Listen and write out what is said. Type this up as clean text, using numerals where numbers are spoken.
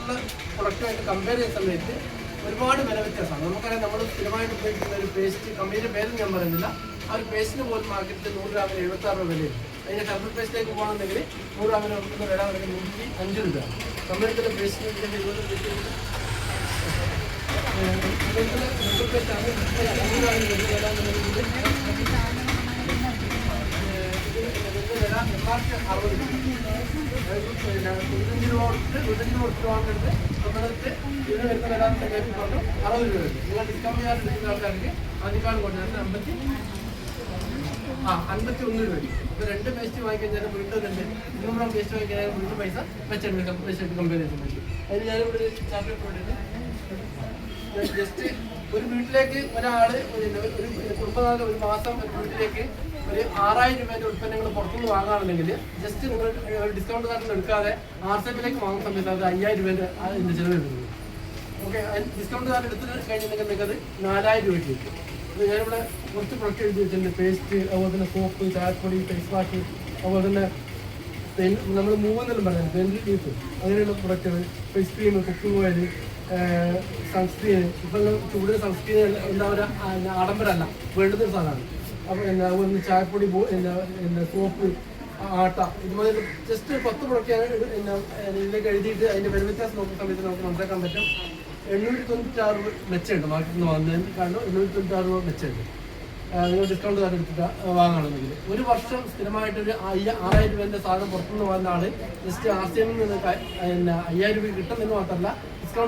മറ്റുള്ള പ്രൊഡക്റ്റുമായിട്ട് കമ്പയർ ചെയ്യുന്ന സമയത്ത് ഒരുപാട് വില വ്യത്യാസമാണ്. നമുക്കറിയാം, നമ്മൾ സ്ഥിരമായിട്ട് ഉപയോഗിക്കുന്ന ഒരു പേസ്റ്റ്, കമ്പനിയുടെ പേരും ഞാൻ പറയുന്നില്ല, ആ ഒരു പേസ്റ്റിന് പോലും മാർക്കറ്റിൽ 100 ഗ്രാമിന് 76 രൂപ വിലയുണ്ട്. അതിൻ്റെ ഹെർബൽ പേസ്റ്റിലേക്ക് പോകുകയാണെന്നുണ്ടെങ്കിൽ 100 ഗ്രാമിന് കൊടുക്കുന്ന വില അവർക്ക് 105 രൂപ. കമ്പനിയുടെ പേസ്റ്റിന് 20 ഹെർബൽ പേസ്റ്റാണ് 100 ഗ്രാമിന് വില എന്നുണ്ടെങ്കിൽ MRP 60 രൂപ. 95 രൂപ കൊടുത്ത് വാങ്ങുന്നത് നമ്മൾക്ക് ഇതിന് വരുന്ന വില പറഞ്ഞു 60 രൂപ വരും. നിങ്ങൾ ഡിസ്കൗണ്ട് ചെയ്യാൻ എടുക്കുന്ന ആൾക്കാർക്ക് അതിനേക്കാൾ കൊണ്ടുവരുന്നത് 51 രൂപ വരും. ഇപ്പോൾ 2 പേസ്റ്റ് വാങ്ങിക്കഴിഞ്ഞാൽ വീണ്ടും 200 ഗ്രാം പേസ്റ്റ് വാങ്ങിക്കഴിഞ്ഞാൽ വീണ്ടും പൈസ വെച്ചെടുക്കാം. പേസ്റ്റ് കമ്പയർ ചെയ്യുന്നത് അതിന് ഞാനിവിടെ ചാർട്ട് പോയിട്ട് ജസ്റ്റ് ഒരു വീട്ടിലേക്ക് ഒരാൾ ഒരു കുടുംബനാഥ ഒരു മാസം ഒരു വീട്ടിലേക്ക് ഒരു 6000 രൂപേൻ്റെ ഉൽപ്പന്നങ്ങൾ പുറത്തുനിന്ന് വാങ്ങുകയാണെന്നുണ്ടെങ്കിൽ ജസ്റ്റ് നിങ്ങൾ ഡിസ്കൗണ്ട് കാർഡിൽ എടുക്കാതെ RCEPിലേക്ക് വാങ്ങുന്ന സമയത്ത് അത് 5000 രൂപേൻ്റെ അതിൻ്റെ ചിലവ് വരുന്നത്. ഓക്കെ, ഡിസ്കൗണ്ട് കാർഡ് എടുത്ത് കഴിഞ്ഞിട്ടുണ്ടെങ്കിൽ നിങ്ങൾക്ക് അത് 4000 രൂപയ്ക്ക്. അപ്പോൾ ഞാനിവിടെ കുറച്ച് പ്രൊഡക്റ്റ് എഴുതി വെച്ചിട്ടുണ്ട്. പേസ്റ്റ്, അതുപോലെ തന്നെ സോപ്പ്, ചായപ്പൊടി, ഫേസ് വാഷ്, അതുപോലെ തന്നെ നമ്മൾ മൂന്നെല്ലാം പറയാം, പെൻസിൽ ലീഫ്, അങ്ങനെയുള്ള പ്രൊഡക്റ്റുകൾ, face cream, cooking oil, sunscreen. ഇപ്പം ചൂടിന് സൺസ്ക്രീൻ എന്താ ആഡംബരമല്ല, വേണ്ടുന്ന സാധനമാണ്. അപ്പോൾ അതുപോലെ ചായപ്പൊടി, സോപ്പ്, ആട്ട, ഇതുപോലെ ജസ്റ്റ് 10 പ്രൊഡക്റ്റ് ഇതിലേക്ക് എഴുതിയിട്ട് അതിൻ്റെ വില വ്യത്യാസം നോക്കുന്ന സമയത്ത് നമുക്ക് മനസ്സിലാക്കാൻ പറ്റും. 896 രൂപ മെച്ചമുണ്ട് മാർക്കറ്റിൽ നിന്ന് വാങ്ങുന്നതിന്. കാരണം 896 രൂപ മെച്ചമുണ്ട് നിങ്ങൾ ഡിസ്കൗണ്ട് കാർഡ് എടുത്തിട്ട് വാങ്ങുകയാണെന്നെങ്കിൽ. ഒരു വർഷം സ്ഥിരമായിട്ടൊരു 6000 രൂപേൻ്റെ സാധനം പുറത്തുനിന്ന് വാങ്ങുന്ന ആൾ ജസ്റ്റ് RCEPിൽ നിന്ന് 5000 രൂപ കിട്ടുന്നതിന് മാത്രമല്ല ഡിസ്കൗണ്ട്